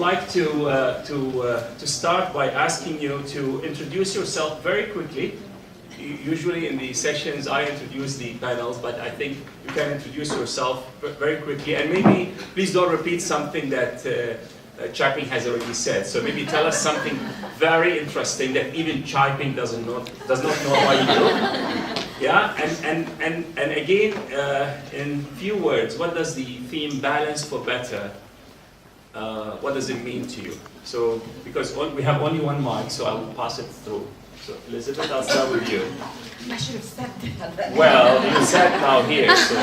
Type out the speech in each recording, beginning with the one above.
like to start by asking you to introduce yourself very quickly. Usually in the sessions I introduce the panels, but I think you can introduce yourself very quickly, and maybe please don't repeat something that Chai-Ping has already said. So maybe tell us something very interesting that even Chai-Ping does not know how you do. Yeah, and again, in few words, what does the theme "Balance for Better"? What does it mean to you? So, because we have only one mic, so I will pass it through. So, Elizabeth, I'll start with you. I should have said that. Well, you sat now here, so...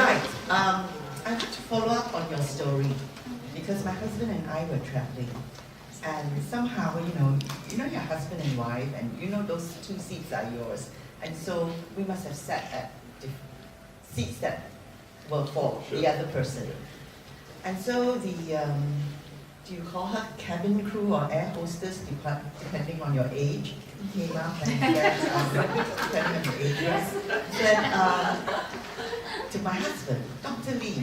Right. I want to follow up on your story, because my husband and I were traveling, and somehow, you know your husband and wife, and you know those two seats are yours, and so we must have sat at seats that were for the other person. And so the... do you call her cabin crew or air hostess, depending on your age, came up and said, depending on your age, said to my husband, Dr. Lee,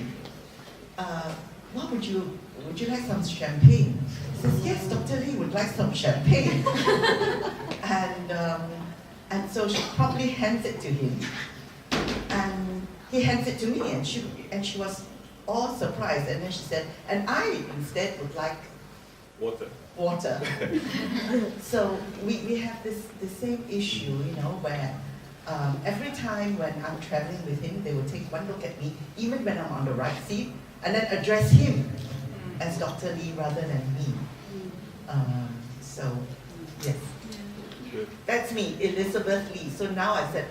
what would you like some champagne? He says, yes, Dr. Lee would like some champagne. And so she probably hands it to him. And he hands it to me, and she was all surprised, and then she said, and I instead would like water. So we have the same issue, where every time when I'm traveling with him, they will take one look at me, even when I'm on the right seat, and then address him as Dr. Lee rather than me. So, yes. That's me, Elizabeth Lee. So now I said,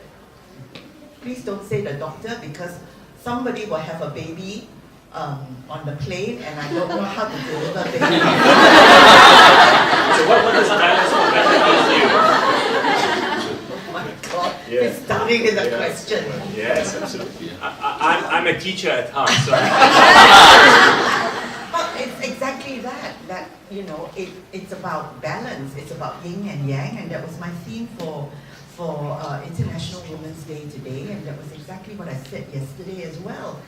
please don't say the doctor, because somebody will have a baby on the plane, and I don't know how to deliver baby. So what does balance for better mean to you? Oh my God, we're starting with a question. Yes, absolutely. I'm a teacher at heart, so... But it's exactly that it's about balance, it's about yin and yang, and that was my theme for International Women's Day today, and that was exactly what I said yesterday as well.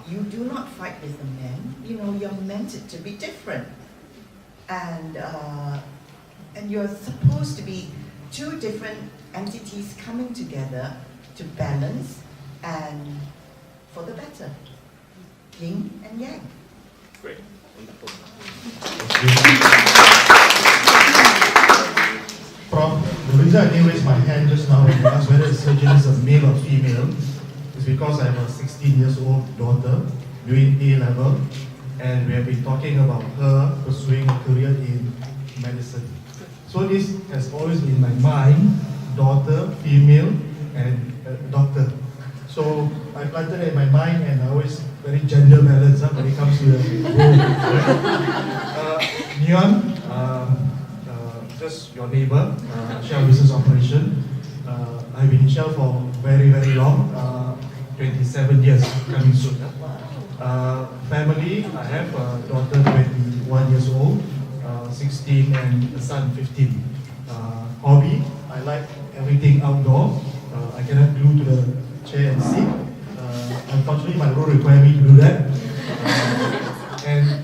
You do not fight with the men, you're meant to be different. And you're supposed to be two different entities coming together to balance and for the better. Yin and yang. Great. Wonderful. Prof, the reason I didn't raise my hand just now when you asked whether the surgeon is a male or female is because I have a 16-year-old daughter doing A-level, and we have been talking about her pursuing a career in medicine. So this has always been in my mind, daughter, female, and doctor. So I planted it in my mind, and I always very gender balanced when it comes to the role. Nyon, just your neighbor, Shell Business Operation. I've been in Shell for very, very long, 27 years coming soon. Family, I have a daughter 21 years old, 16, and a son 15. Hobby, I like everything outdoor. I cannot glue to the chair and sit. Unfortunately, my role requires me to do that. And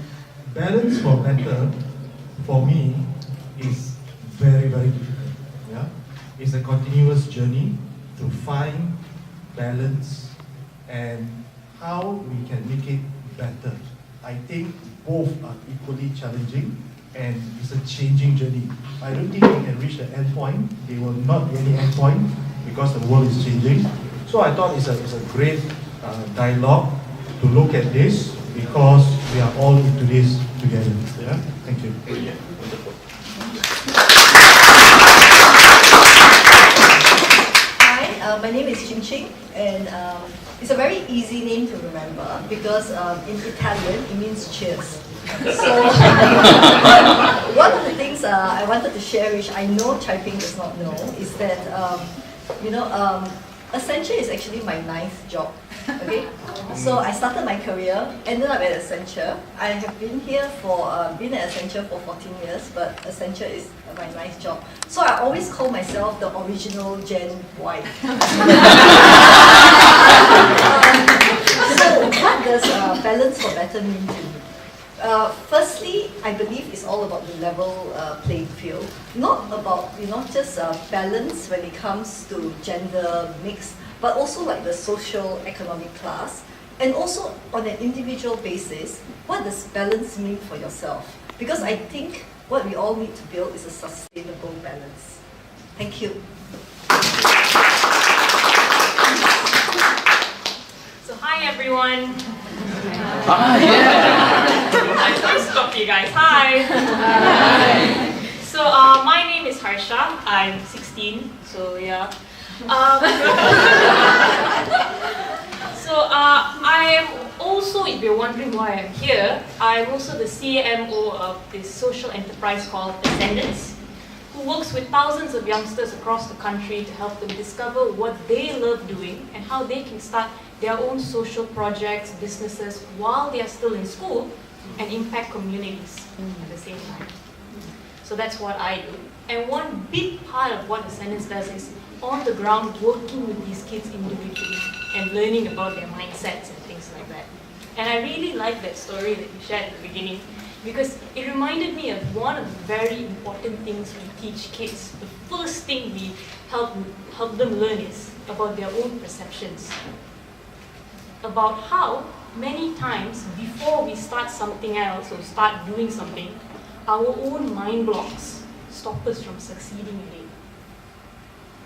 balance for better, for me, is very, very difficult. Yeah? It's a continuous journey to find balance and how we can make it better. I think both are equally challenging, and it's a changing journey. I don't think we can reach the end point. There will not be any end point because the world is changing. So I thought it's a great dialogue to look at this, because we are all into this together. Yeah? Thank you. Wonderful. Hi, my name is Chin Ching, and it's a very easy name to remember because in Italian it means cheers. So one of the things I wanted to share, which I know Chai-Ping does not know, is that Accenture is actually my ninth job. Okay, so I started my career, ended up at Accenture. I have been here been at Accenture for 14 years, but Accenture is my ninth job. So I always call myself the original Gen Y. So what does balance for better mean to you? Firstly, I believe it's all about the level playing field, not about just balance when it comes to gender mix, but also like the social economic class, and also on an individual basis, what does balance mean for yourself? Because I think what we all need to build is a sustainable balance. Thank you. So hi everyone. Nice to talk to you guys. Hi. So my name is Harsha. I'm 16. So yeah. I am also, if you're wondering why I'm here, I'm also the CMO of this social enterprise called Ascendance, who works with thousands of youngsters across the country to help them discover what they love doing and how they can start their own social projects, businesses, while they are still in school and impact communities at the same time. So that's what I do. And one big part of what Ascendance does is on the ground working with these kids individually and learning about their mindsets and things like that. And I really like that story that you shared at the beginning, because it reminded me of one of the very important things we teach kids. The first thing we help them learn is about their own perceptions. About how many times before we start something else or start doing something, our own mind blocks stop us from succeeding in it.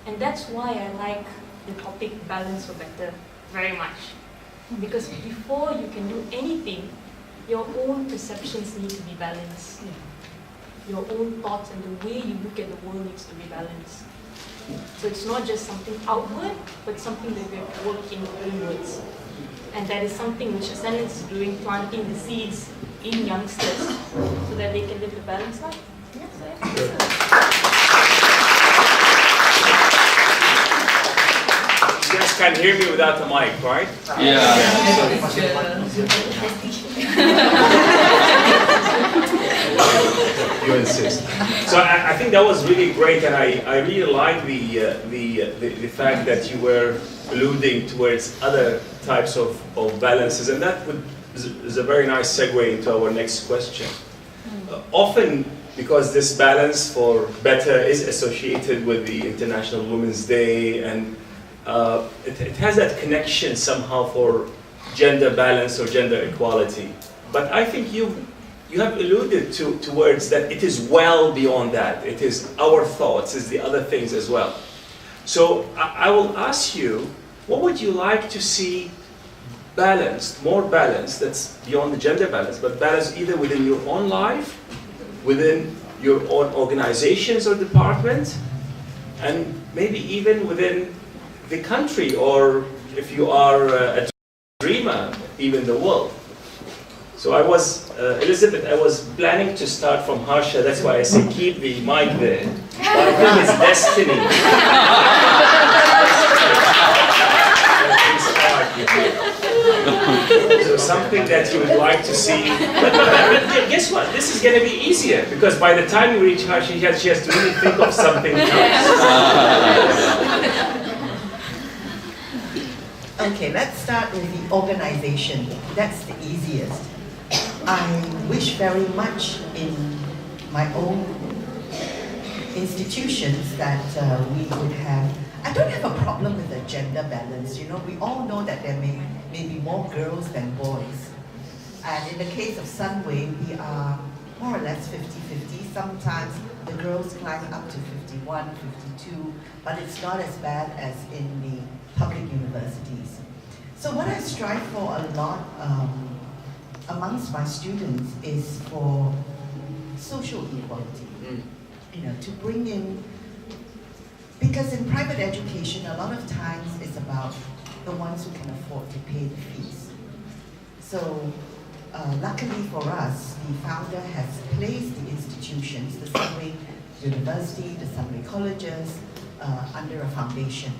And that's why I like the topic balance for better very much. Because before you can do anything, your own perceptions need to be balanced. Your own thoughts and the way you look at the world needs to be balanced. So it's not just something outward, but something that we have to work inwards. And that is something which Ascendance is doing, planting the seeds in youngsters so that they can live a balanced life. You guys can hear me without the mic, right? Yeah. You insist. So I think that was really great, and I really like the fact that you were alluding towards other types of balances, and that is a very nice segue into our next question. Often, because this balance for better is associated with the International Women's Day, and it has that connection somehow for gender balance or gender equality. But I think you have alluded towards that it is well beyond that. It is our thoughts, it's the other things as well. So I will ask you, what would you like to see balanced, more balanced, that's beyond the gender balance, but balanced either within your own life, within your own organizations or department, and maybe even within the country, or if you are a dreamer, even the world. So I was, Elizabeth, I was planning to start from Harsha, that's why I say keep the mic there. But I think it's destiny. So something that you would like to see. But guess what? This is going to be easier, because by the time you reach Harsha, she has to really think of something else. Okay, let's start with the organization. That's the easiest. I wish very much in my own institutions that we would have. I don't have a problem with the gender balance. You know, we all know that there may be more girls than boys. And in the case of Sunway, we are more or less 50-50. Sometimes the girls climb up to 51, 52, but it's not as bad as in the public universities. So what I strive for a lot amongst my students is for social equality. You know, to bring in, because in private education, a lot of times it's about the ones who can afford to pay the fees. So luckily for us, the founder has placed the institutions, the Sunway University, the Sunway colleges, under a foundation.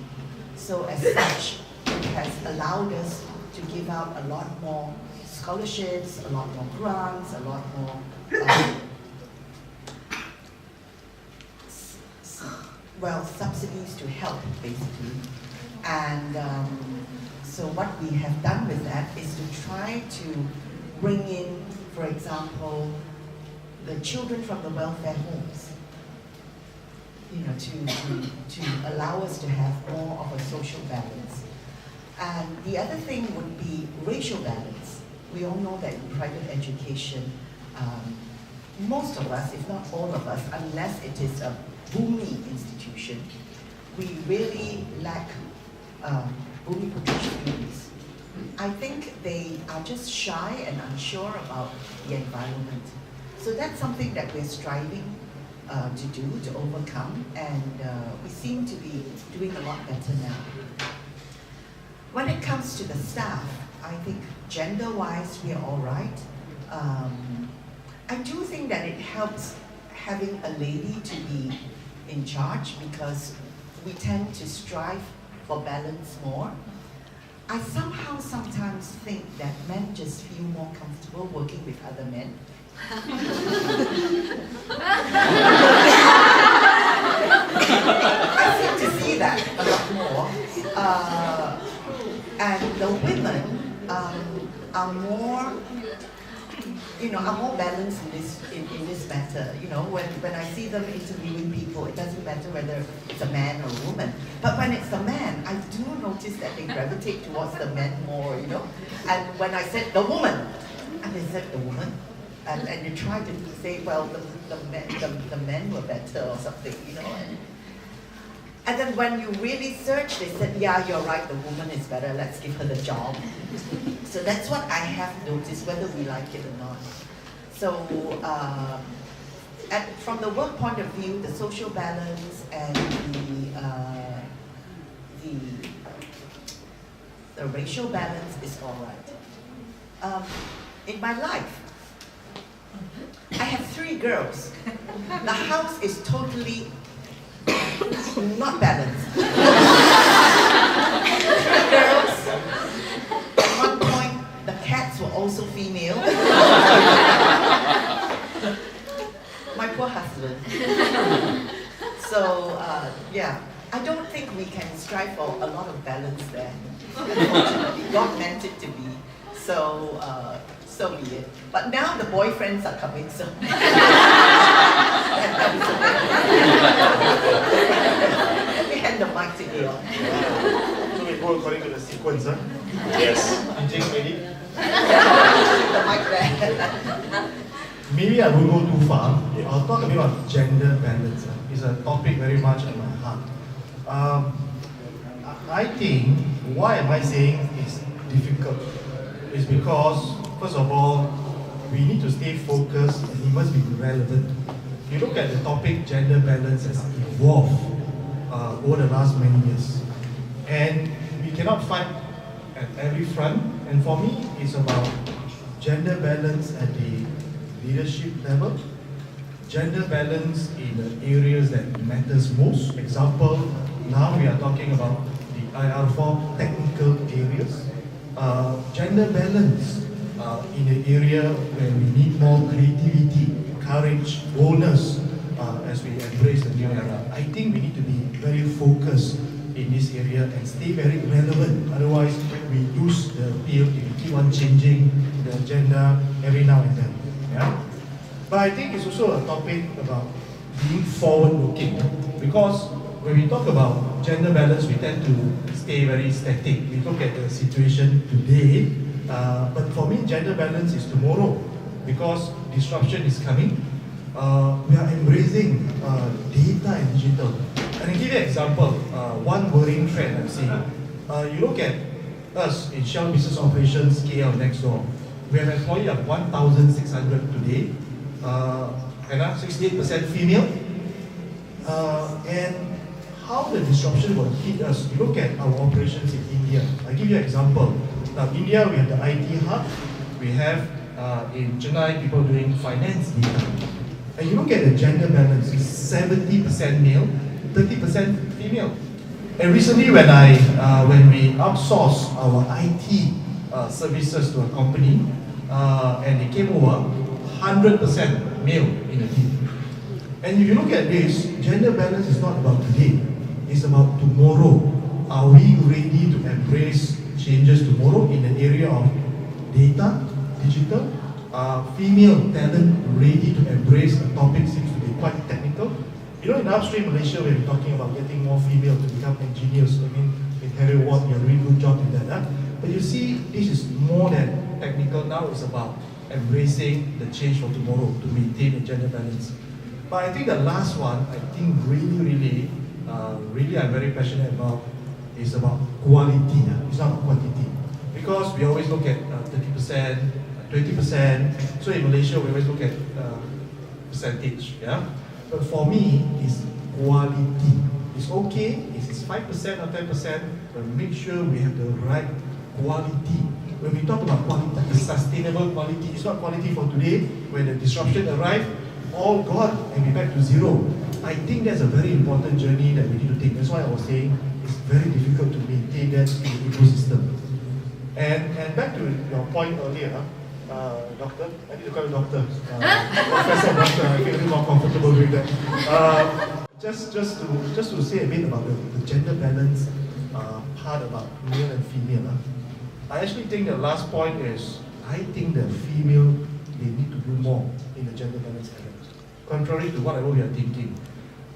So as such, it has allowed us to give out a lot more scholarships, a lot more grants, a lot more subsidies to help, basically. And so what we have done with that is to try to bring in for example, the children from the welfare homes, to allow us to have more of a social balance. And the other thing would be racial balance. We all know that in private education, most of us, if not all of us, unless it is a booming institution, we really lack Bumi Putri students. I think they are just shy and unsure about the environment. So that's something that we're striving to do, to overcome, and we seem to be doing a lot better now. When it comes to the staff, I think gender-wise we are all right. I do think that it helps having a lady to be in charge because we tend to strive for balance more. I somehow sometimes think that men just feel more comfortable working with other men. I seem to see that a lot more. And the women are more, are more balanced in this matter. When I see them interviewing people, it doesn't matter whether it's a man or a woman. But when it's a man, I do notice that they gravitate towards the men more, And when I said the woman, and they said the woman, and they tried to say, well, the men were better or something, And then when you really search, they said, yeah, you're right, the woman is better, let's give her the job. So that's what I have noticed, whether we like it or not. So from the work point of view, the social balance and the racial balance is all right. In my life, I have 3 girls. The house is totally not balanced. 3 girls. At one point, the cats were also female. My poor husband. So, I don't think we can strive for a lot of balance there. Unfortunately, God meant it to be. So, so be it. But now the boyfriends are coming, so. Let me hand the mic to you. So we go according to the sequence, huh? Yes. Jing, ready? The mic there. Maybe I won't go too far. I'll talk a bit about gender balance. It's a topic very much on my heart. I think, why am I saying it's difficult? It's because, first of all, we need to stay focused and it must be relevant. If you look at the topic, gender balance has evolved over the last many years. And we cannot fight at every front. And for me, it's about gender balance at the leadership level, gender balance in the areas that matters most. Example, now we are talking about the IR4 technical areas. Gender balance in the area where we need more creativity, courage, boldness as we embrace the new era. I think we need to be very focused in this area and stay very relevant. Otherwise, we lose the appeal if we keep on changing the agenda every now and then. Yeah? But I think it's also a topic about being forward-looking, because when we talk about gender balance, we tend to stay very static. We look at the situation today, but for me, gender balance is tomorrow, because disruption is coming. We are embracing data and digital. And I give you an example, one worrying trend I'm seeing. You look at us in Shell Business Operations KL next door. We have employees of 1,600 today, and 68% female. And how the disruption will hit us, you look at our operations in India. I'll give you an example. Now, India, we have the IT hub. We have in Chennai, people doing finance data. And you look at the gender balance, it's 70% male, 30% female. And recently, when we outsourced our IT services to a company, and they came over, 100% male in the team. And if you look at this, gender balance is not about today, it's about tomorrow. Are we ready to embrace changes tomorrow in the area of data, digital, female talent ready to embrace the topic seems to be quite technical. You know, in upstream Malaysia, we're talking about getting more female to become engineers. I mean, in Heriot Watt, you're doing a good job in that. Huh? But you see, this is more than technical. Now it's about embracing the change for tomorrow to maintain a gender balance. But I think the last one, I think really I'm very passionate about is about quality. It's not quantity. Because we always look at 30%, 20%. So in Malaysia, we always look at percentage. Yeah. But for me, it's quality. It's okay if it's 5% or 10%, but make sure we have the right quality. When we talk about quality, it's sustainable quality. It's not quality for today, when the disruption arrives, all gone and we're back to zero. I think that's a very important journey that we need to take. That's why I was saying it's very difficult to maintain that in the ecosystem. And back to your point earlier, doctor, I need to call you doctor. Professor doctor, I feel a bit more comfortable with that. Just to say a bit about the gender balance part about male and female. I actually think the last point is, I think the female, they need to do more in the gender balance area. Contrary to whatever we are thinking.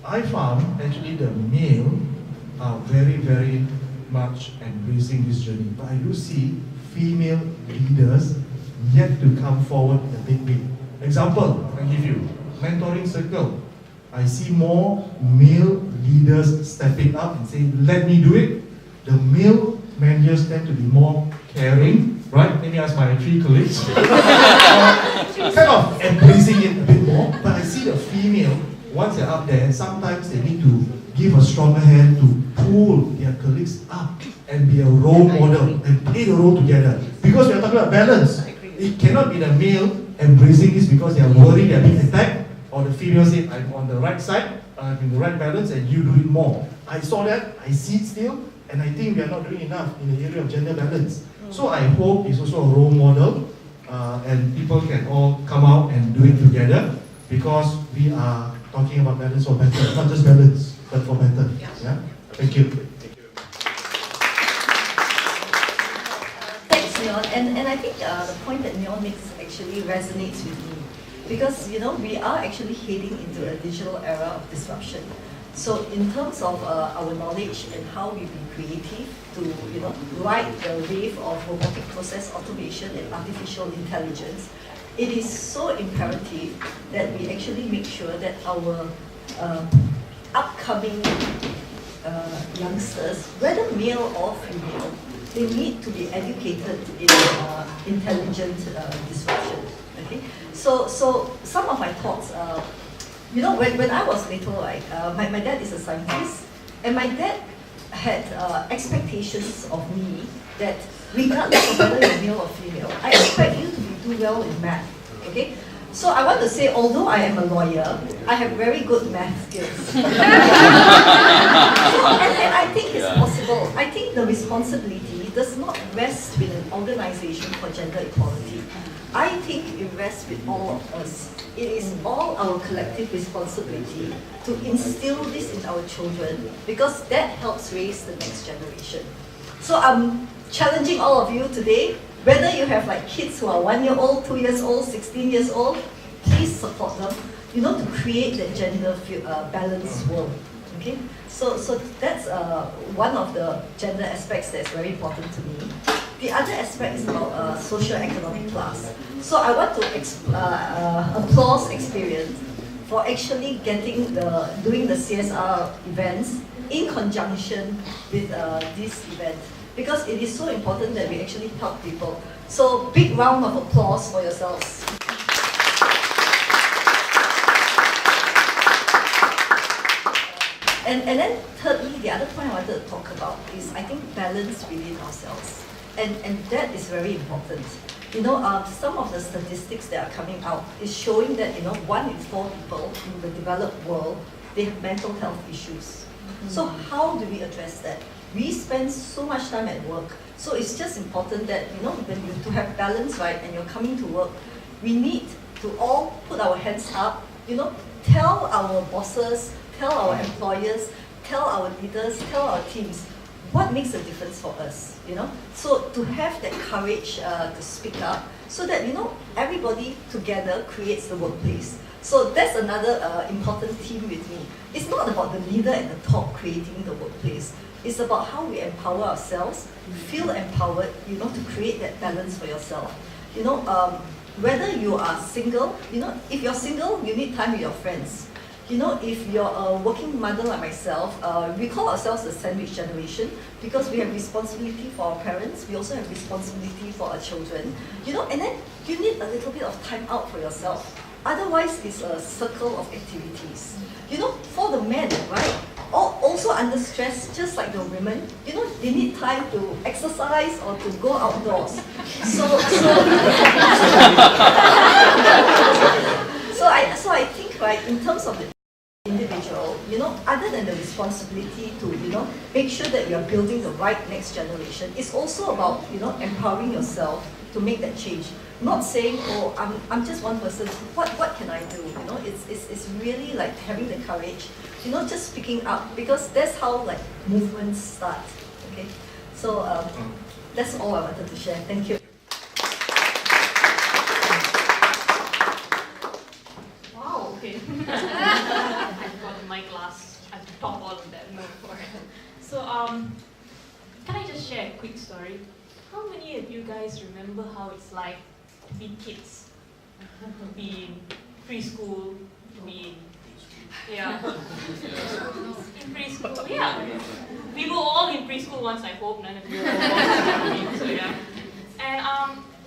I found actually the male are very much embracing this journey. But I do see female leaders yet to come forward in a big way. Example, I give you, mentoring circle. I see more male leaders stepping up and saying, let me do it. The male managers tend to be more caring, right? Let me ask my 3 colleagues. Kind of embracing it a bit more, but I see the female, once they're up there, sometimes they need to give a stronger hand to pull their colleagues up and be a role model and play the role together. Because we are talking about balance. It cannot be the male embracing this because they are worried they are being attacked, or the female say, I'm on the right side, I'm in the right balance, and you do it more. I saw that, I see it still, and I think we are not doing enough in the area of gender balance. So I hope it's also a role model, and people can all come out and do it together, because we are talking about balance for better, not just balance, but for better. Yeah? Thank you. Thanks, Nyon. And I think the point that Nyon makes actually resonates with me. Because, you know, we are actually heading into a digital era of disruption. So in terms of our knowledge and how we be creative to, you know, ride the wave of robotic process automation and artificial intelligence, it is so imperative that we actually make sure that our upcoming youngsters, whether male or female, they need to be educated in intelligent disruption. Okay, so some of my thoughts. You know, when I was little, right, my dad is a scientist, and my dad had expectations of me that regardless of whether you're male or female, I expect you to do well in math. Okay, so I want to say, although I am a lawyer, I have very good math skills. So, and I think it's possible. I think the responsibility does not rest with an organization for gender equality. I think it rests with all of us. It is all our collective responsibility to instill this in our children, because that helps raise the next generation. So I'm challenging all of you today, whether you have like kids who are 1 year old, 2 years old, 16 years old, please support them, you know, to create that gender balanced world. Okay, so that's one of the gender aspects that's very important to me. The other aspect is about socio-economic class. So I want to applaud Experian for actually doing the CSR events in conjunction with this event, because it is so important that we actually help people. So big round of applause for yourselves. And then thirdly, the other point I wanted to talk about is, I think, balance within ourselves. And that is very important. You know, some of the statistics that are coming out is showing that, you know, 1 in 4 people in the developed world, they have mental health issues. So how do we address that? We spend so much time at work. So it's just important that, you know, when you to have balance, right, and you're coming to work, we need to all put our hands up, you know, tell our bosses, tell our employers, tell our leaders, tell our teams, what makes a difference for us, So to have that courage to speak up, so that, everybody together creates the workplace. So that's another important theme with me. It's not about the leader at the top creating the workplace. It's about how we empower ourselves, feel empowered, to create that balance for yourself. Whether you are single, if you're single, you need time with your friends. If you're a working mother like myself, we call ourselves the sandwich generation because we have responsibility for our parents, we also have responsibility for our children, and then you need a little bit of time out for yourself. Otherwise, it's a circle of activities. For the men, right, also under stress, just like the women, they need time to exercise or to go outdoors. So I think, right, in terms of the individual, other than the responsibility to, make sure that you are building the right next generation, it's also about, empowering yourself to make that change. Not saying, oh, I'm just one person, what can I do? It's really like having the courage, just speaking up, because that's how like movements start. Okay, so that's all I wanted to share. Thank you. Wow, okay. I've got my class. I have to top all of that. No, for it. So, can I just share a quick story? How many of you guys remember how it's like to be kids? To be in preschool, to be in preschool, yeah. We were all in preschool once, I hope none of you were. So yeah. And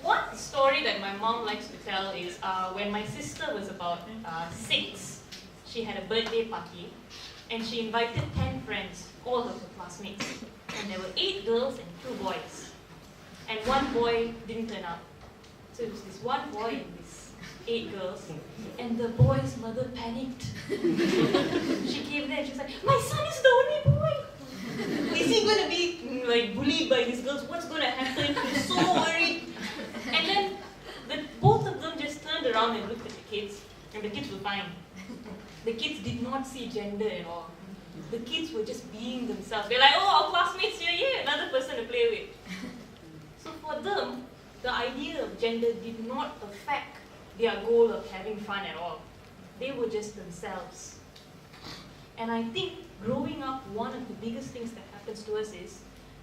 one story that my mom likes to tell is when my sister was about 6, she had a birthday party and she invited 10 friends, all of her classmates. And there were 8 girls and 2 boys. And 1 boy didn't turn up. So it was this 1 boy and these 8 girls. And the boy's mother panicked. She came there and she was like, my son is the only boy. Is he going to be like bullied by these girls? What's going to happen? She's so worried. And then both of them just turned around and looked at the kids. And the kids were fine. The kids did not see gender at all. The kids were just being themselves. They're like, oh, our classmates here, yeah, another person to play with. So for them, the idea of gender did not affect their goal of having fun at all. They were just themselves. And I think growing up, one of the biggest things that happens to us is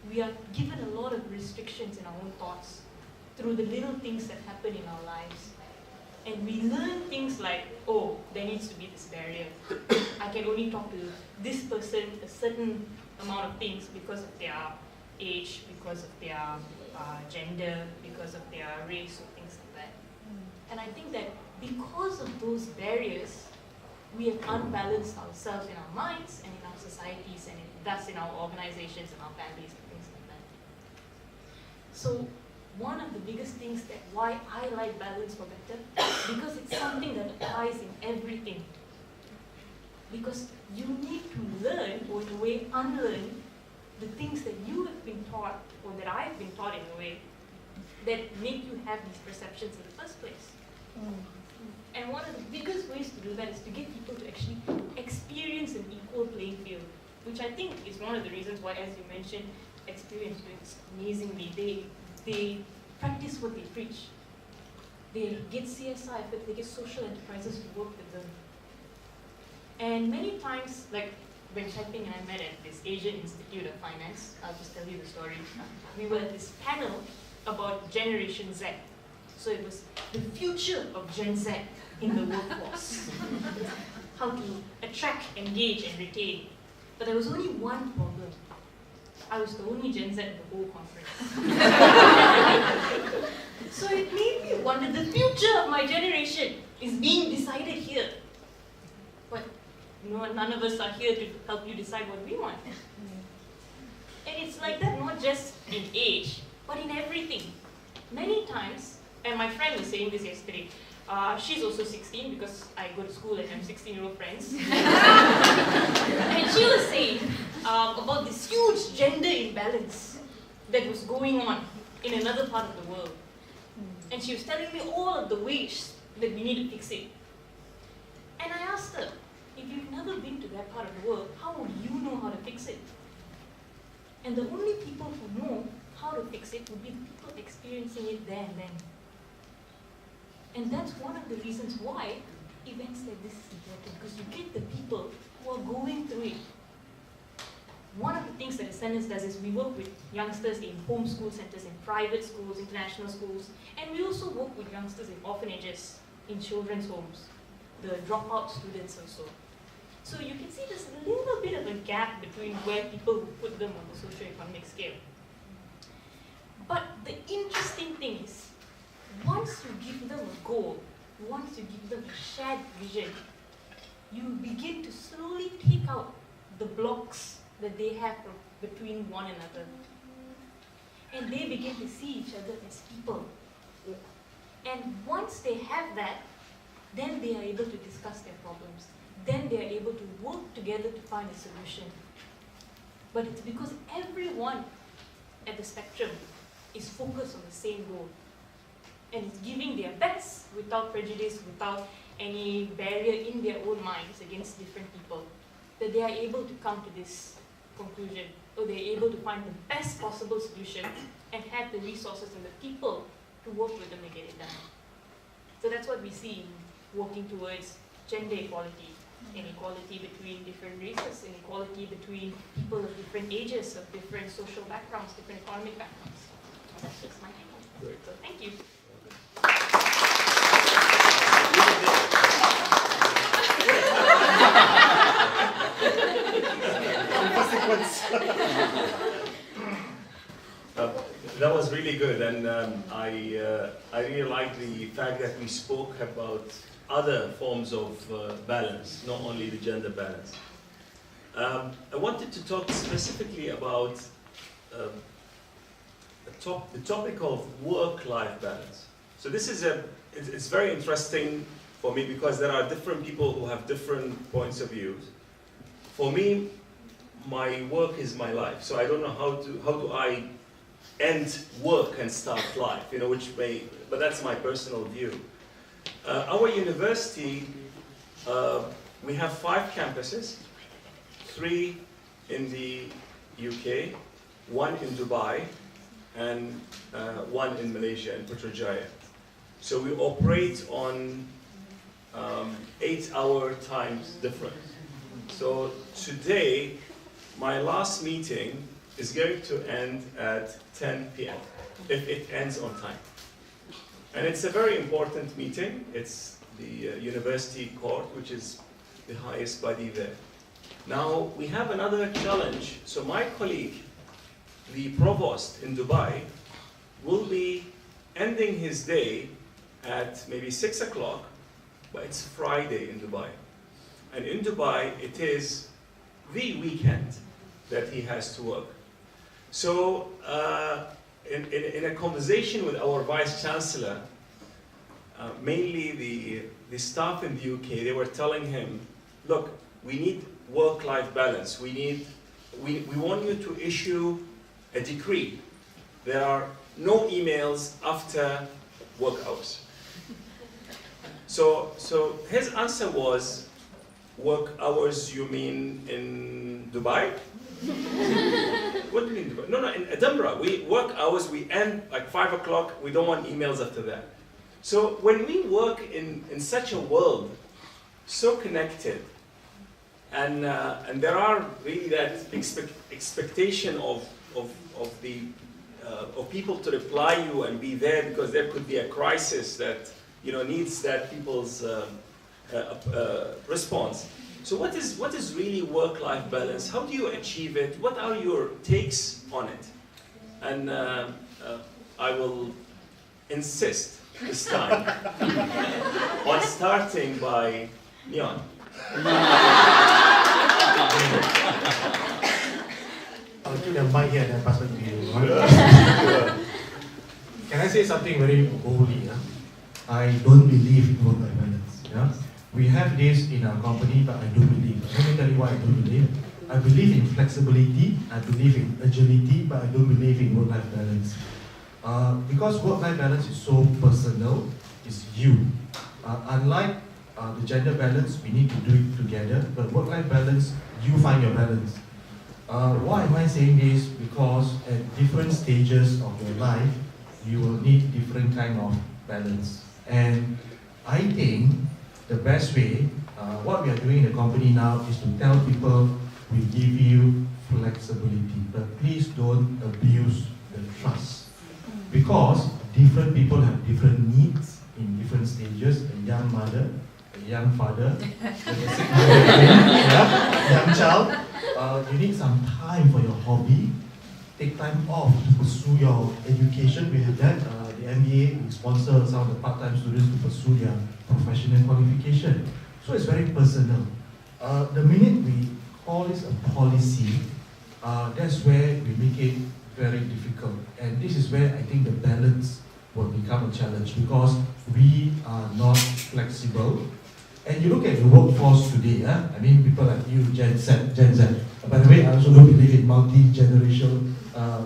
we are given a lot of restrictions in our own thoughts through the little things that happen in our lives. And we learn things like, oh, there needs to be this barrier. I can only talk to this person a certain amount of things because of their age, because of their gender, because of their race, or things like that. And I think that because of those barriers, we have unbalanced ourselves in our minds and in our societies and thus in our organizations and our families and things like that. So one of the biggest things that why I like balance for better, because it's something that applies in everything. Because you need to learn, or in a way unlearn, the things that you have been taught, or that I've been taught in a way, that make you have these perceptions in the first place. And one of the biggest ways to do that is to get people to actually experience an equal playing field, which I think is one of the reasons why, as you mentioned, Experian is doing this amazingly. They practice what they preach. They get CSI efforts, they get social enterprises to work with them. And many times, like when Chan Ping and I met at this Asian Institute of Finance, I'll just tell you the story. We were at this panel about Generation Z. So it was the future of Gen Z in the workforce. How to attract, engage, and retain. But there was only one problem. I was the only Gen Z in the whole conference. So it made me wonder, the future of my generation is being decided here. But none of us are here to help you decide what we want. And it's like that not just in age, but in everything. Many times, and my friend was saying this yesterday, she's also 16 because I go to school and have 16-year-old friends. And she was saying about this huge gender imbalance that was going on in another part of the world. And she was telling me all of the ways that we need to fix it. And I asked her, if you've never been to that part of the world, how would you know how to fix it? And the only people who know how to fix it would be the people experiencing it there and then. And that's one of the reasons why events like this is important, because you get the people who are going through it. One of the things that Ascendance does is we work with youngsters in homeschool centers, in private schools, international schools, and we also work with youngsters in orphanages, in children's homes, the dropout students also. So you can see there's a little bit of a gap between where people put them on the socio-economic scale. But the interesting thing is, once you give them a goal, once you give them a shared vision, you begin to slowly take out the blocks that they have between one another. And they begin to see each other as people. And once they have that, then they are able to discuss their problems. Then they are able to work together to find a solution. But it's because everyone at the spectrum is focused on the same goal. And is giving their best without prejudice, without any barrier in their own minds against different people, that they are able to come to this conclusion, or they're able to find the best possible solution and have the resources and the people to work with them to get it done. So that's what we see in working towards gender equality, inequality between different races, inequality between people of different ages, of different social backgrounds, different economic backgrounds. That's just my take on it. So thank you. That was really good, and I really like the fact that we spoke about other forms of balance, not only the gender balance. I wanted to talk specifically about the topic of work-life balance. So this is it's very interesting for me because there are different people who have different points of view. For me, my work is my life, so I don't know how do I end work and start life, but that's my personal view. Our university, we have 5 campuses, 3 in the UK, 1 in Dubai, and 1 in Malaysia, in Putrajaya. So we operate on 8-hour times difference. So today, my last meeting is going to end at 10 p.m. if it ends on time. And it's a very important meeting. It's the university court, which is the highest body there. Now, we have another challenge. So my colleague, the Provost in Dubai, will be ending his day at maybe 6 o'clock, but it's Friday in Dubai. And in Dubai, it is the weekend that he has to work. So, in a conversation with our Vice Chancellor, mainly the staff in the UK, they were telling him, look, we need work-life balance. We want you to issue a decree. There are no emails after work hours. So his answer was, work hours you mean in Dubai? What do you mean Dubai? No, in Edinburgh, work hours, we end like 5 o'clock, we don't want emails after that. So when we work in such a world, so connected, and there are really that expectation of people to reply you and be there because there could be a crisis that needs that people's response. So what is really work-life balance? How do you achieve it? What are your takes on it? And I will insist this time on starting by Nyon. I'll give the mic here and then pass it to you. Can I say something very boldly? I don't believe in work-life balance. Yeah? We have this in our company, but I don't believe. Let me tell you why I don't believe. I believe in flexibility, I believe in agility, but I don't believe in work-life balance. Because work-life balance is so personal, it's you. Unlike the gender balance, we need to do it together, but work-life balance, you find your balance. Why am I saying this? Because at different stages of your life, you will need different kind of balance. And I think the best way, what we are doing in the company now is to tell people we give you flexibility, but please don't abuse the trust. Because different people have different needs in different stages. A young mother, a young father, a sick young child. You need some time for your hobby. Take time off to pursue your education. We have that. The MBA, we sponsor some of the part-time students to pursue their professional qualification. So it's very personal. The minute we call this a policy, that's where we make it very difficult. And this is where I think the balance will become a challenge, because we are not flexible. And you look at the workforce today, I mean, people like you, Gen Z. By the way, I also don't believe in multi-generational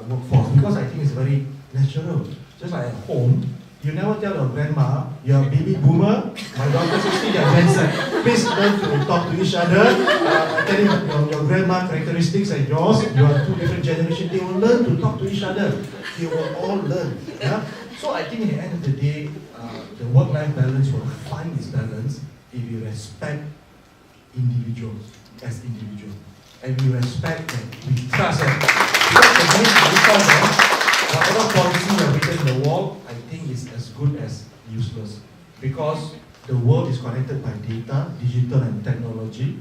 workforce, because I think it's very natural. Just like at home, you never tell your grandma, you're a baby boomer, my daughter's 60, you're Gen Z. Please learn to talk to each other. I tell you, your grandma characteristics and yours, you are two different generations, they will learn to talk to each other. They will all learn. Yeah? So I think at the end of the day, the work-life balance will find its balance if you respect individuals as individuals. And we respect them, we trust them. Because the minute we trust them, whatever policy we have written in the wall, I think is as good as useless. Because the world is connected by data, digital and technology.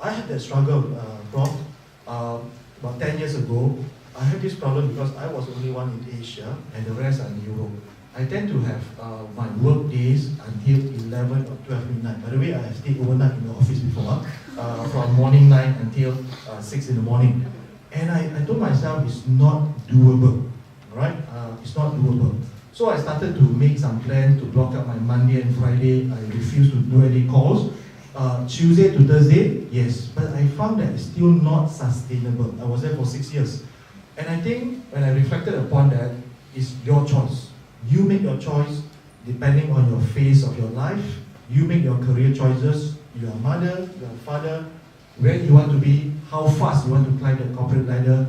I had that struggle, Prof. About 10 years ago. I had this problem because I was the only one in Asia and the rest are in Europe. I tend to have my work days until 11 or 12 midnight. By the way, I have stayed overnight in the office before, from morning 9 until 6 in the morning. And I told myself it's not doable, right? It's not doable. So I started to make some plans to block up my Monday and Friday. I refused to do any calls. Tuesday to Thursday, yes. But I found that it's still not sustainable. I was there for 6 years. And I think when I reflected upon that, it's your choice. You make your choice depending on your phase of your life. You make your career choices. You are a mother, you are a father, where you want to be, how fast you want to climb the corporate ladder,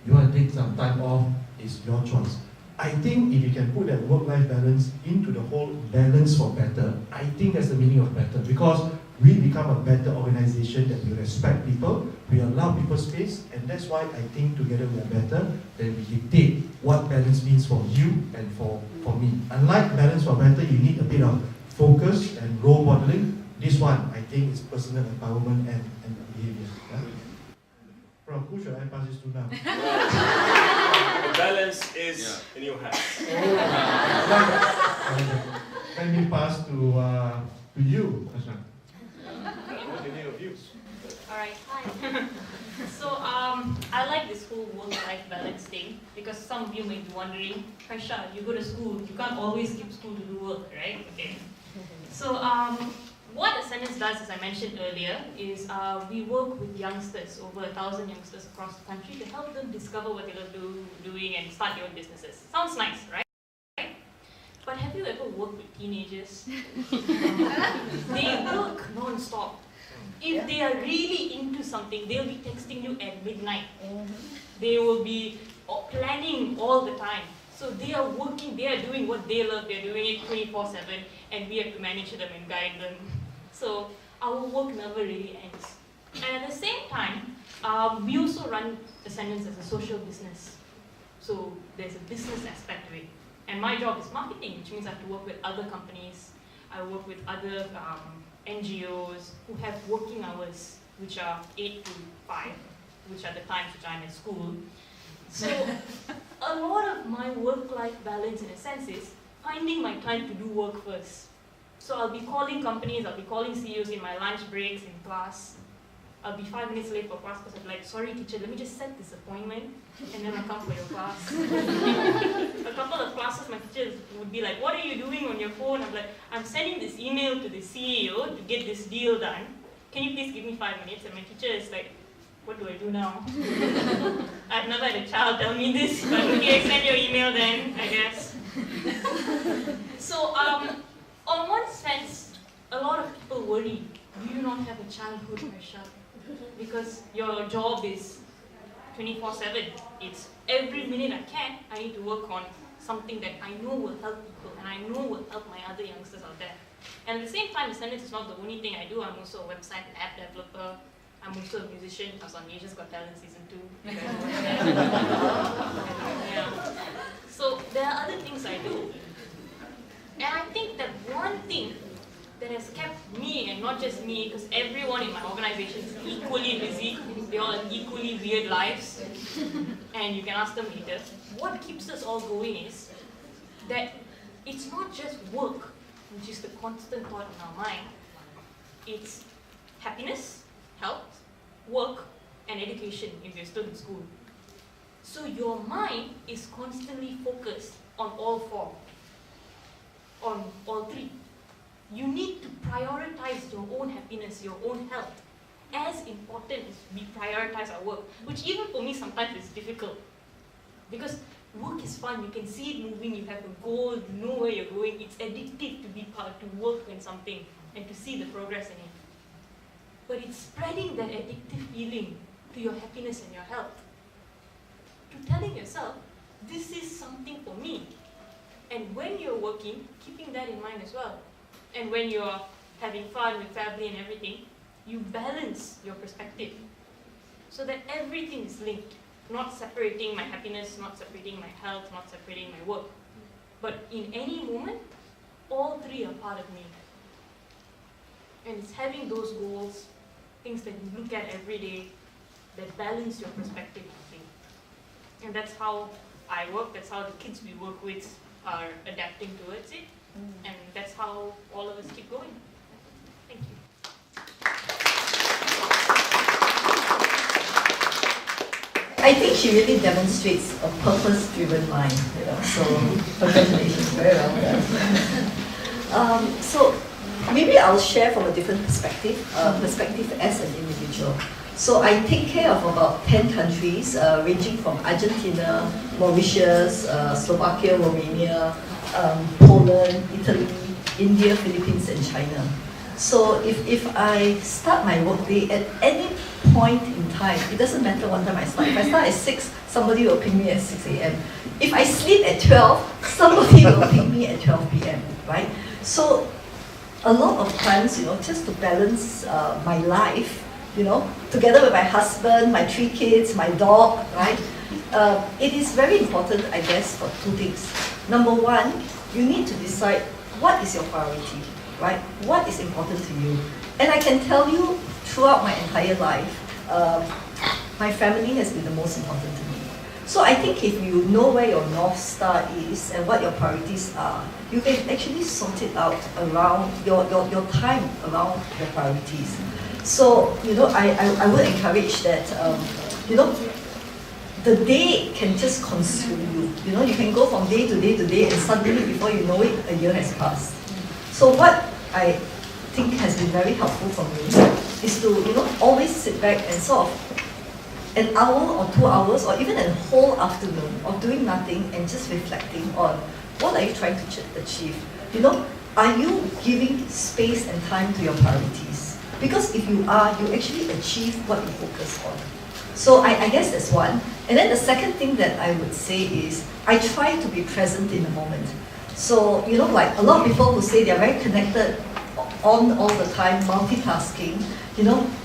you want to take some time off, it's your choice. I think if you can put that work-life balance into the whole balance for better, I think that's the meaning of better, because we become a better organization that we respect people, we allow people space, and that's why I think together we are better than we dictate what balance means for you and for me. Unlike balance for better, you need a bit of focus and role modeling. This one, I think, is personal empowerment and behavior. Yeah? Prof, who should I pass this to now? The balance is in your hands. Let me pass to you, Harsha. Any of you? Alright, hi. So I like this whole work-life balance thing, because some of you may be wondering, Harsha, you go to school, you can't always skip school to do work, right? Okay. So what Ascendance does, as I mentioned earlier, is we work with youngsters, over 1,000 youngsters across the country, to help them discover what they love doing and start their own businesses. Sounds nice, right? But have you ever worked with teenagers? They work non-stop. If they are really into something, they'll be texting you at midnight. They will be planning all the time. So they are working, they are doing what they love, they're doing it 24/7, and we have to manage them and guide them. So our work never really ends. And at the same time, we also run Ascendance as a social business. So there's a business aspect to it. And my job is marketing, which means I have to work with other companies. I work with other NGOs who have working hours, which are 8 to 5, which are the times which I'm at school. So a lot of my work-life balance, in a sense, is finding my time to do work first. So I'll be calling companies, I'll be calling CEOs in my lunch breaks in class. I'll be 5 minutes late for class because I'm like, sorry teacher, let me just set this appointment and then I'll come for your class. A couple of classes, my teachers would be like, what are you doing on your phone? I'm like, I'm sending this email to the CEO to get this deal done. Can you please give me 5 minutes? And my teacher is like, what do I do now? I've never had a child tell me this, but okay, send your email then, I guess. So, on one sense, a lot of people worry, do you not have a childhood, Harsha? Because your job is 24/7. It's every minute I can, I need to work on something that I know will help people and I know will help my other youngsters out there. And at the same time, Ascendance is not the only thing I do. I'm also a website and app developer. I'm also a musician. I was on Asia's Got Talent Season 2. Yeah. So there are other things I do. And I think that one thing that has kept me, and not just me, because everyone in my organization is equally busy, they all have equally weird lives, and you can ask them later. What keeps us all going is that it's not just work, which is the constant thought in our mind. It's happiness, health, work, and education if you're still in school. So your mind is constantly focused on all four, on all three. You need to prioritize your own happiness, your own health, as important as we prioritize our work, which even for me sometimes is difficult. Because work is fun, you can see it moving, you have a goal, you know where you're going. It's addictive to be part, to work in something and to see the progress in it. But it's spreading that addictive feeling to your happiness and your health. To telling yourself, this is something for me. And when you're working, keeping that in mind as well. And when you're having fun with family and everything, you balance your perspective so that everything is linked. Not separating my happiness, not separating my health, not separating my work. But in any moment, all three are part of me. And it's having those goals, things that you look at every day, that balance your perspective, I think. And that's how I work, that's how the kids we work with are adapting towards it. And that's how all of us keep going. Thank you. I think she really demonstrates a purpose-driven mind, so congratulations, very well done. So maybe I'll share from a different perspective as an individual. So I take care of about 10 countries, ranging from Argentina, Mauritius, Slovakia, Romania, Poland, Italy, India, Philippines, and China. So if I start my workday at any point in time, it doesn't matter what time I start. If I start at 6, somebody will ping me at 6 a.m. If I sleep at 12, somebody will ping me at 12 p.m., right? So a lot of times, just to balance my life, together with my husband, my 3 kids, my dog, right? It is very important, I guess, for 2 things. Number one, you need to decide what is your priority, right? What is important to you? And I can tell you, throughout my entire life, my family has been the most important to me. So I think if you know where your North Star is and what your priorities are, you can actually sort it out around your time around your priorities. So, I would encourage that, the day can just consume you. You can go from day to day to day, and suddenly, before you know it, a year has passed. So what I think has been very helpful for me is to, always sit back and sort of an hour or 2 hours, or even a whole afternoon of doing nothing and just reflecting on what are you trying to achieve. Are you giving space and time to your priorities? Because if you are, you actually achieve what you focus on. So I guess that's one. And then the second thing that I would say is, I try to be present in the moment. So, like a lot of people who say they're very connected on all the time, multitasking,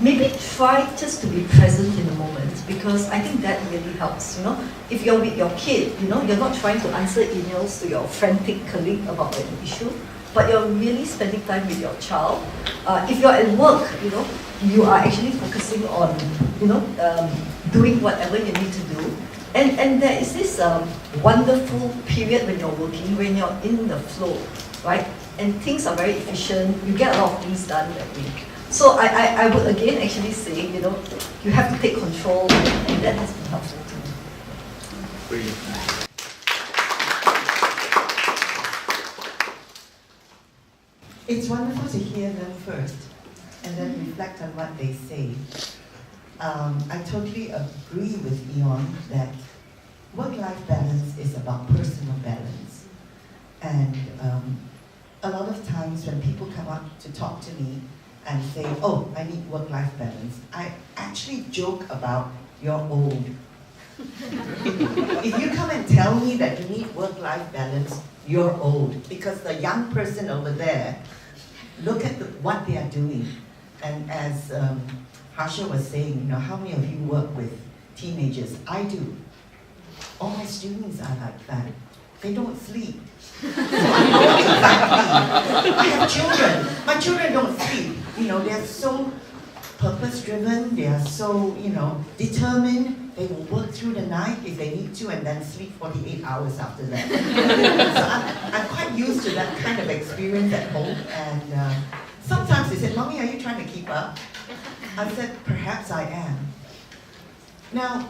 maybe try just to be present in the moment, because I think that really helps. If you're with your kid, you're not trying to answer emails to your frantic colleague about an issue, but you're really spending time with your child. If you're at work, you are actually focusing on, doing whatever you need to do. And there is this wonderful period when you're working, when you're in the flow, right? And things are very efficient, you get a lot of things done that week. So I would again actually say, you have to take control, and that has been helpful to me. Brilliant. It's wonderful to hear them first and then reflect on what they say. I totally agree with Nyon that work-life balance is about personal balance. And a lot of times when people come up to talk to me and say, oh, I need work-life balance, I actually joke about you're old. If you come and tell me that you need work-life balance, you're old. Because the young person over there, look at what they are doing. And as Harsha was saying, you know, how many of you work with teenagers? I do. All my students are like that. They don't sleep. So I know exactly. I have children. My children don't sleep. You know, they're so purpose-driven. They are so, you know, determined. They will work through the night if they need to and then sleep 48 hours after that. So I'm quite used to that kind of experience at home. And sometimes they said, "Mommy, are you trying to keep up?" I said, "Perhaps I am." Now,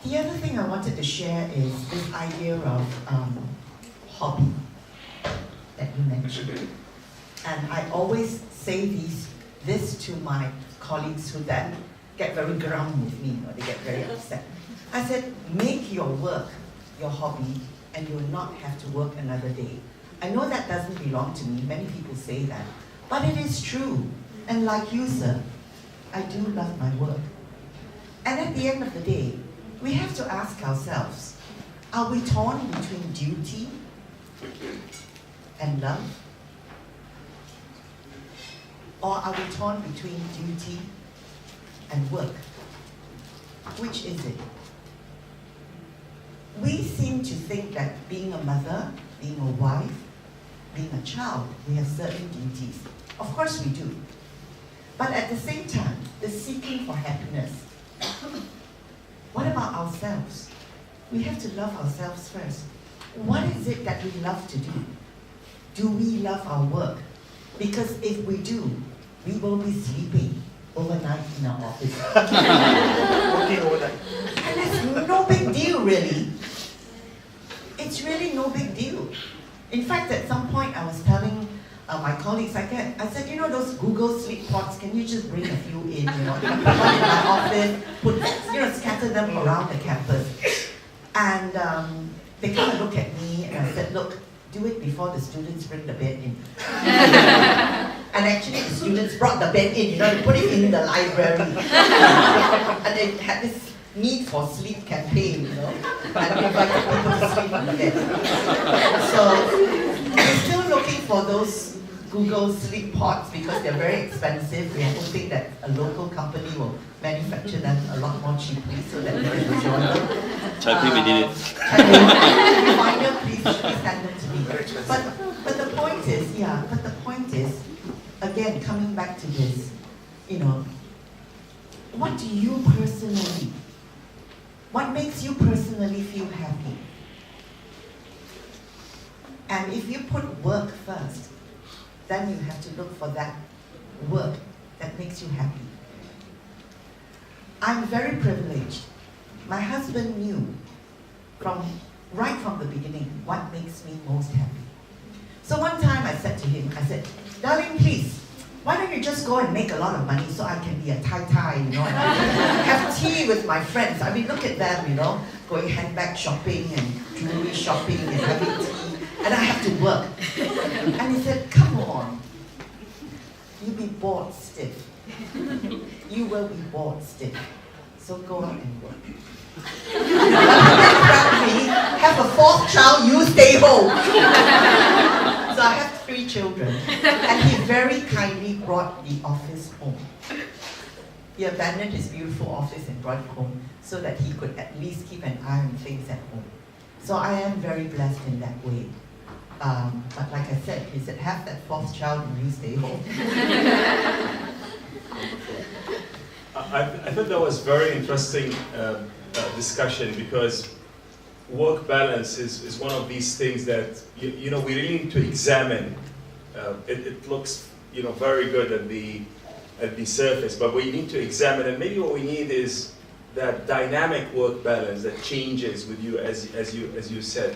the other thing I wanted to share is this idea of hobby that you mentioned. And I always say this to my colleagues who then get very grum with me, or they get very upset. I said, make your work your hobby and you'll not have to work another day. I know that doesn't belong to me, many people say that, but it is true. And like you, sir, I do love my work. And at the end of the day, we have to ask ourselves, are we torn between duty and love? Or are we torn between duty and work? Which is it? We seem to think that being a mother, being a wife, being a child, we have certain duties. Of course we do. But at the same time, the seeking for happiness. What about ourselves? We have to love ourselves first. What is it that we love to do? Do we love our work? Because if we do, we will be sleeping overnight in our office. Working overnight. And that's no big deal, really. It's really no big deal. In fact, at some point I was telling my colleagues, I said, you know those Google sleep pods, can you just bring a few in, you know, put one in my office, put, you know, scatter them around the campus. And they kind of looked at me and I said, look, do it before the students bring the bed in. And actually the students brought the bed in, you know, they put it in the library. And they had this need for sleep campaign, you know, and invited people to sleep on the bed. So we're still looking for those Google sleep pods because they're very expensive. We're hoping that a local company will manufacture them a lot more cheaply so that we can enjoy them. Taipei, we did it. If you find them, please send them to me. But the point is, again, coming back to this, you know, what do you personally, what makes you personally feel happy? And if you put work first, then you have to look for that work that makes you happy. I'm very privileged. My husband knew right from the beginning what makes me most happy. So one time I said to him, I said, darling, please, why don't you just go and make a lot of money so I can be a tai-tai, you know, and I can have tea with my friends. I mean, look at them, you know, going handbag shopping and jewelry shopping and having tea, and I have to work. And he said, come on, you'll be bored stiff. You will be bored stiff. So go out and work. Me, have a fourth child, you stay home. So I have 3 children. And he very kindly brought the office home. He abandoned his beautiful office and brought it home so that he could at least keep an eye on things at home. So I am very blessed in that way. But like I said, he said, have that 4th child and you stay home. I thought that was very interesting discussion because work balance is one of these things that you know we really need to examine. It looks very good at the surface, but we need to examine, and maybe what we need is that dynamic work balance that changes with you as you said.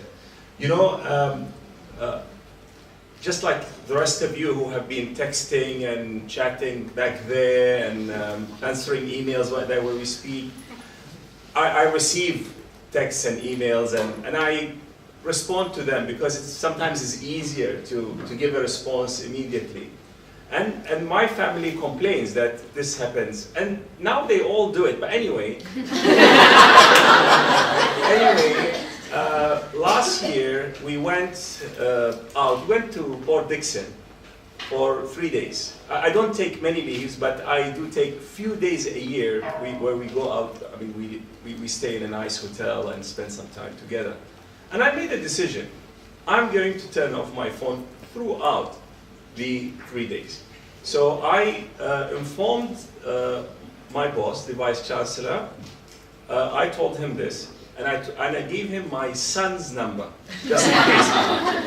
Just like the rest of you who have been texting and chatting back there and answering emails right there where we speak, I receive texts and emails and I respond to them because sometimes it's easier to give a response immediately. And my family complains that this happens. And now they all do it. But anyway, last year we went out. We went to Port Dickson for 3 days. I don't take many leaves, but I do take few days a year where we go out. I mean, we stay in a nice hotel and spend some time together. And I made a decision. I'm going to turn off my phone throughout the 3 days. So I informed my boss, the Vice Chancellor. I told him this, and I gave him my son's number, just in case.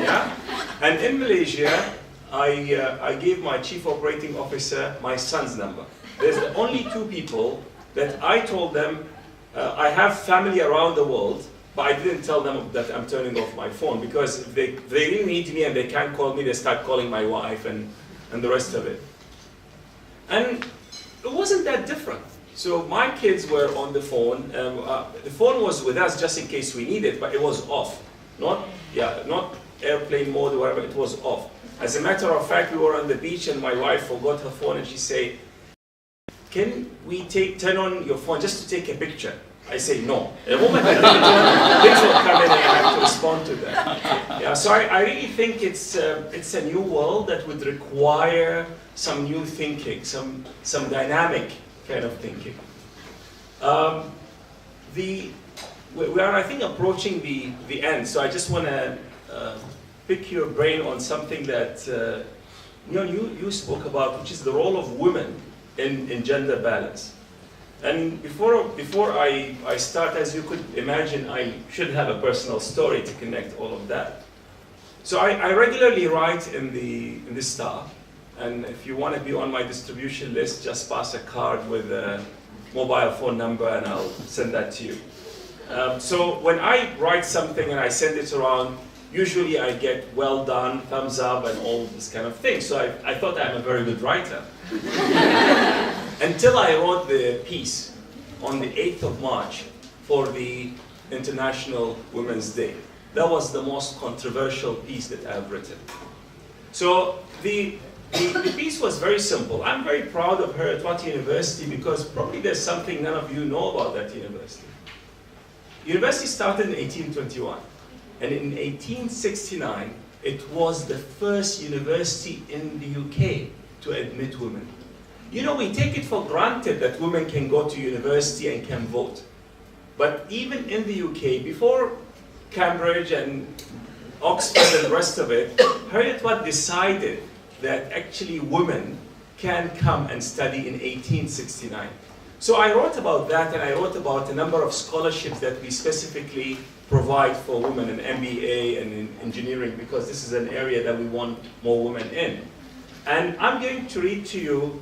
Yeah? And in Malaysia, I gave my Chief Operating Officer my son's number. There's only 2 people that I told them, I have family around the world, but I didn't tell them that I'm turning off my phone, because if they really need me and they can't call me, they start calling my wife and the rest of it. And it wasn't that different. So my kids were on the phone. The phone was with us just in case we need it, but it was off. Not airplane mode or whatever, it was off. As a matter of fact, we were on the beach and my wife forgot her phone and she said, can we turn on your phone just to take a picture? I say no. The moment I turn it on, things will come in and I have to respond to that. Yeah, so I really think it's a new world that would require some new thinking, some dynamic kind of thinking. We are, I think, approaching the end, so I just want to pick your brain on something that Nyon, you spoke about, which is the role of women in gender balance. And before I start, as you could imagine, I should have a personal story to connect all of that. So I regularly write in the Star, and if you want to be on my distribution list, just pass a card with a mobile phone number and I'll send that to you. So when I write something and I send it around, usually I get well done, thumbs up, and all this kind of thing. So I thought I'm a very good writer. Until I wrote the piece on the 8th of March for the International Women's Day. That was the most controversial piece that I've written. So the piece was very simple. I'm very proud of Heriot Watt University because probably there's something none of you know about that university. University started in 1821, and in 1869, it was the first university in the UK to admit women. You know, we take it for granted that women can go to university and can vote. But even in the UK, before Cambridge and Oxford and the rest of it, Heriot Watt decided that actually women can come and study in 1869. So I wrote about that, and I wrote about a number of scholarships that we specifically provide for women in MBA and in engineering, because this is an area that we want more women in. And I'm going to read to you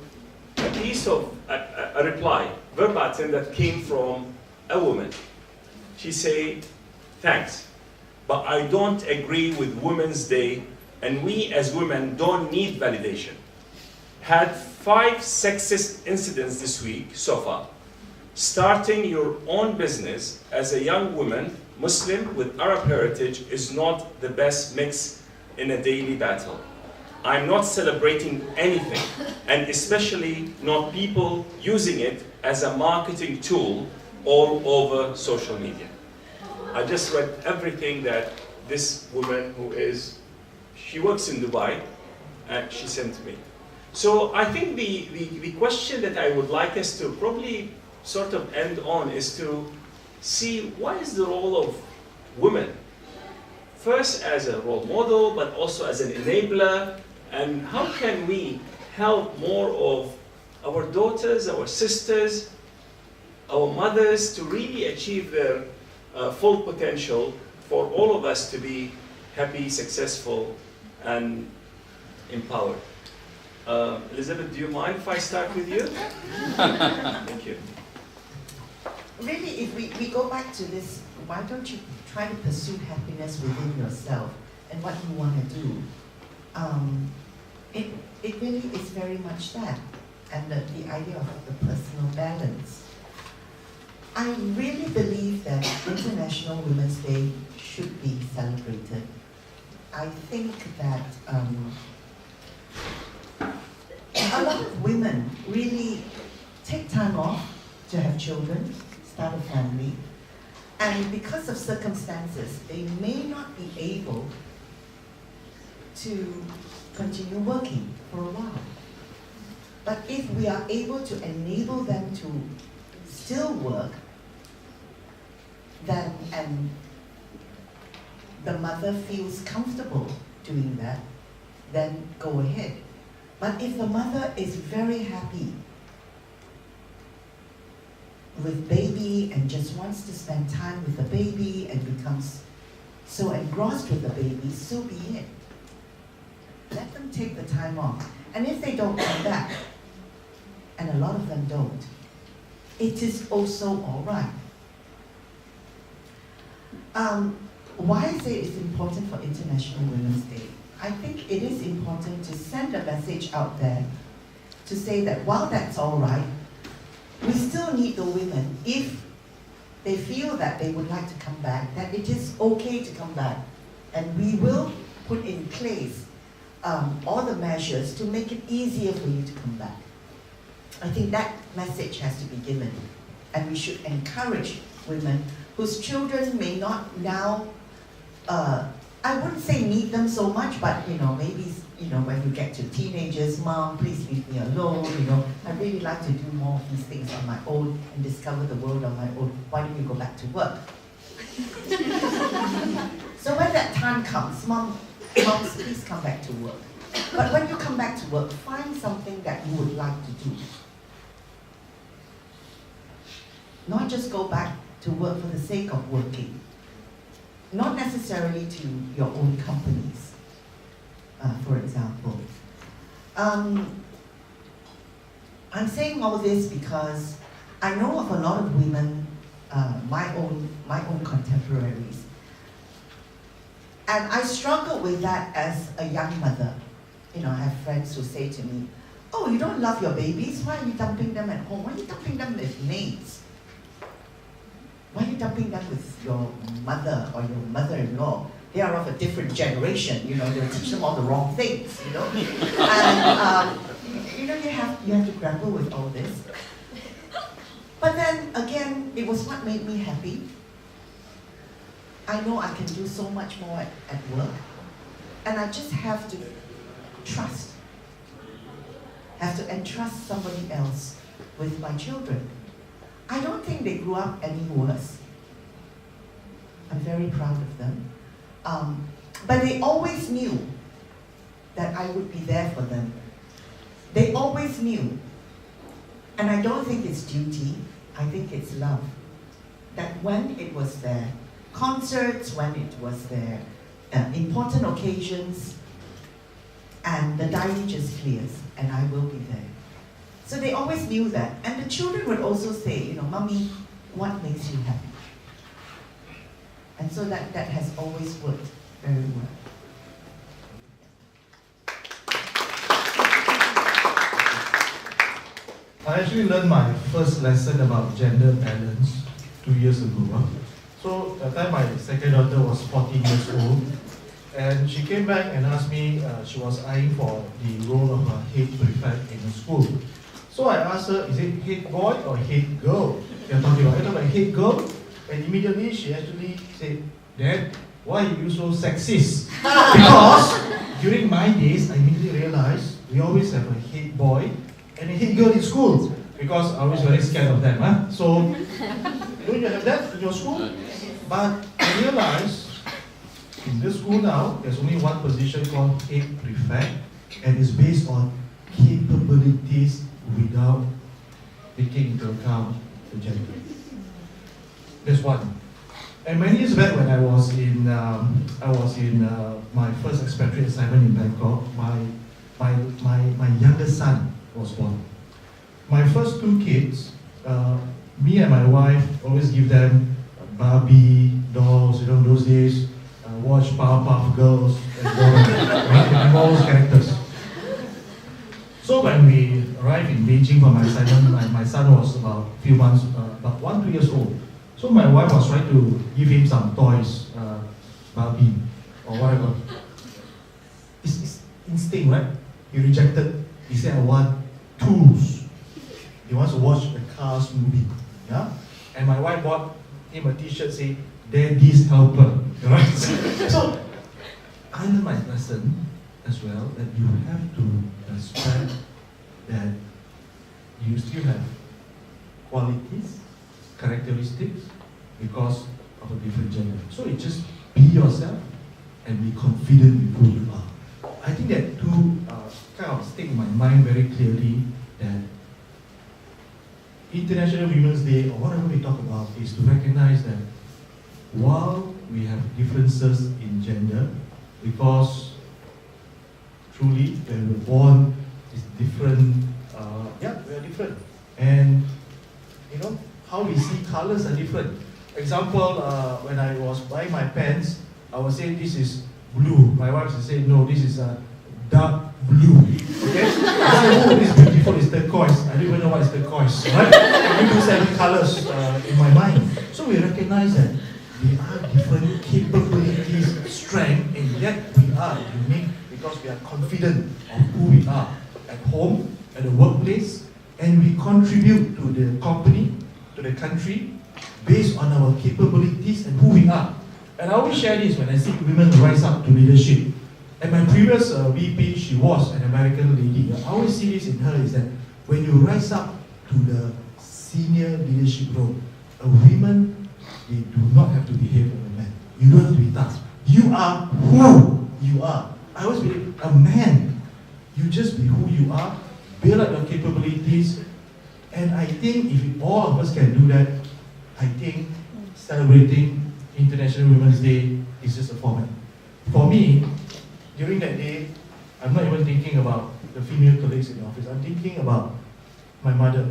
a piece of a reply, verbatim, that came from a woman. She said, thanks, but I don't agree with Women's Day, and we as women don't need validation. Had 5 sexist incidents this week so far. Starting your own business as a young woman, Muslim with Arab heritage, is not the best mix in a daily battle. I'm not celebrating anything, and especially not people using it as a marketing tool all over social media. I just read everything that this woman she works in Dubai, and she sent to me. So I think the question that I would like us to probably sort of end on is to see what is the role of women, first as a role model, but also as an enabler, and how can we help more of our daughters, our sisters, our mothers to really achieve their full potential, for all of us to be happy, successful, and empowered. Elizabeth, do you mind if I start with you? Thank you. Really, if we go back to this, why don't you try to pursue happiness within yourself and what you want to do? It really is very much that, and the idea of the personal balance. I really believe that International Women's Day should be celebrated. I think that a lot of women really take time off to have children, start a family, and because of circumstances, they may not be able to continue working for a while. But if we are able to enable them to still work, then, and the mother feels comfortable doing that, then go ahead. But if the mother is very happy with baby and just wants to spend time with the baby and becomes so engrossed with the baby, so be it. Let them take the time off. And if they don't come back, and a lot of them don't, it is also all right. Why is it important for International Women's Day? I think it is important to send a message out there to say that while that's all right, we still need the women, if they feel that they would like to come back, that it is okay to come back. And we will put in place all the measures to make it easier for you to come back. I think that message has to be given. And we should encourage women whose children may not now, I wouldn't say need them so much, but maybe when you get to teenagers, Mom, please leave me alone, I really like to do more of these things on my own and discover the world on my own. Why don't you go back to work? So when that time comes, Moms, please come back to work. But when you come back to work, find something that you would like to do. Not just go back to work for the sake of working. Not necessarily to your own companies, for example. I'm saying all this because I know of a lot of women, my own contemporaries, and I struggled with that as a young mother. I have friends who say to me, "Oh, you don't love your babies? Why are you dumping them at home? Why are you dumping them with maids? Why are you dumping them with your mother or your mother-in-law? They are of a different generation, they'll teach them all the wrong things, And, you have to grapple with all this. But then, again, it was what made me happy. I know I can do so much more at work. And I just have to trust. Have to entrust somebody else with my children. I don't think they grew up any worse. I'm very proud of them. But they always knew that I would be there for them. They always knew. And I don't think it's duty, I think it's love. That when it was their concerts, when it was their important occasions, and the diary just clears, and I will be there. So they always knew that. And the children would also say, Mommy, what makes you happy? And so that has always worked very well. I actually learned my first lesson about gender balance 2 years ago. So at the time my second daughter was 14 years old, and she came back and asked me, she was eyeing for the role of a head prefect in the school. So I asked her, is it head boy or head girl you're talking about? I thought about head girl, and immediately she actually said, Dad, why are you so sexist? Because during my days, I immediately realized we always have a head boy and a head girl in school, because I was very scared of them. So, don't you have that in your school? But I realized in this school now, there's only one position called head prefect, and it's based on capabilities without taking into account the gender. There's one. And many years back, when I was in my first expatriate assignment in Bangkok, my youngest son was born. My first two kids, me and my wife always give them Barbie dolls. Those days, watch Powerpuff Girls and all those characters. So when we arrived in Beijing for my assignment, my son was about 1-2 years old. So my wife was trying to give him some toys, Barbie or whatever. It's instinct, right? He rejected. He said, I want Cruise. He wants to watch the Cars movie. Yeah? And my wife bought him a t-shirt saying, Daddy's helper. Right? So, I learned my lesson as well, that you have to respect that you still have qualities, characteristics, because of a different gender. So you just be yourself and be confident with who you are. I think that two kind of stick in my mind very clearly, that International Women's Day, or whatever we talk about, is to recognize that while we have differences in gender, because truly when we're born is different, we are different. And you know, how we see colors are different. Example, when I was buying my pants, I would say this is blue. My wife would say, no, this is a dark blue. Okay? I say, oh, this is beautiful, it's turquoise. I don't even know what is turquoise. Right? I use 7 colors in my mind. So we recognize that we are different capabilities, strength, and yet we are unique because we are confident of who we are at home, at the workplace, and we contribute to the company, to the country, based on our capabilities and who we are. And I always share this when I see women rise up to leadership. And my previous VP, she was an American lady. I always see this in her is that when you rise up to the senior leadership role, a woman, they do not have to behave like a man. You don't have to be tough. You are who you are. I always believe a man, you just be who you are, build up your capabilities, and I think if all of us can do that, I think celebrating International Women's Day is just a format. For me, during that day, I'm not even thinking about the female colleagues in the office. I'm thinking about my mother,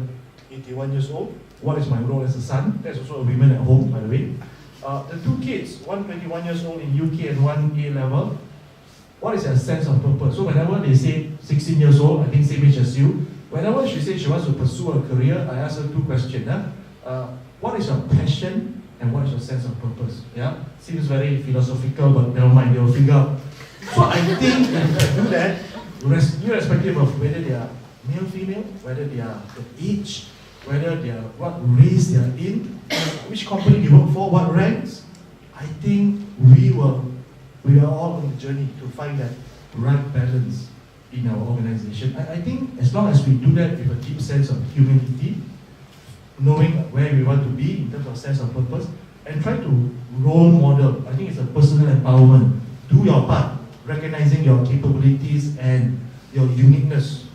81 years old. What is my role as a son? There's also a woman at home, by the way. The 2 kids, one 21 years old in UK and one A-level. What is their sense of purpose? So whenever they say 16 years old, I think same age as you, whenever she says she wants to pursue a career, I ask her 2 questions. What is your passion and what is your sense of purpose? Yeah, seems very philosophical, but never mind, they'll figure out. So I think if you do that, irrespective of whether they are male, female, whether they are the age, whether they are what race they are in, which company they work for, what ranks, I think we are all on the journey to find that right balance in our organization. I think as long as we do that with a deep sense of humility, knowing where we want to be in terms of sense of purpose, and try to role model, I think it's a personal empowerment. Do your part, recognizing your capabilities and your uniqueness.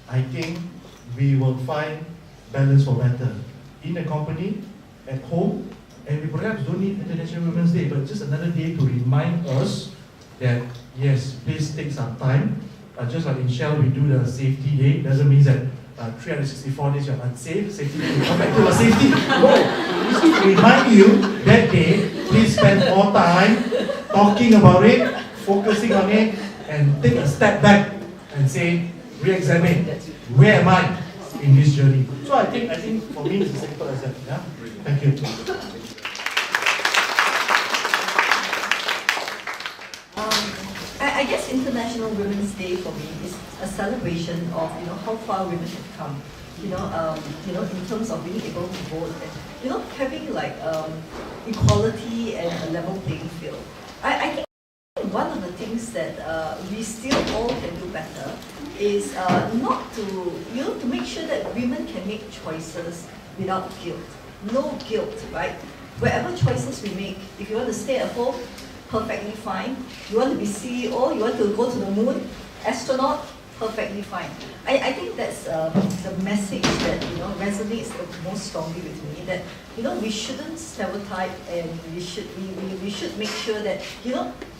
I think we will find balance for better in the company, at home, and we perhaps don't need International Women's Day, but just another day to remind us that yes, please take some time. Just like in Shell, we do the safety day. Doesn't mean that 364 days you're unsafe. Safety day, we come back to your safety. No, this is to remind you that day, please spend more time talking about it, focusing on it, and take a step back and say, re-examine, where am I in this journey? So I think for me it's as simple as that. Yeah? Thank you. I guess International Women's Day for me is a celebration of how far women have come. In terms of being able to vote and having like equality and a level playing field. I think one of the things that we still all can do better is not to make sure that women can make choices without guilt. No guilt, right? Whatever choices we make, if you want to stay at home, perfectly fine. You want to be CEO, you want to go to the moon, astronaut, perfectly fine. I think that's the message that resonates the most strongly with me. That we shouldn't stereotype, and we should make sure that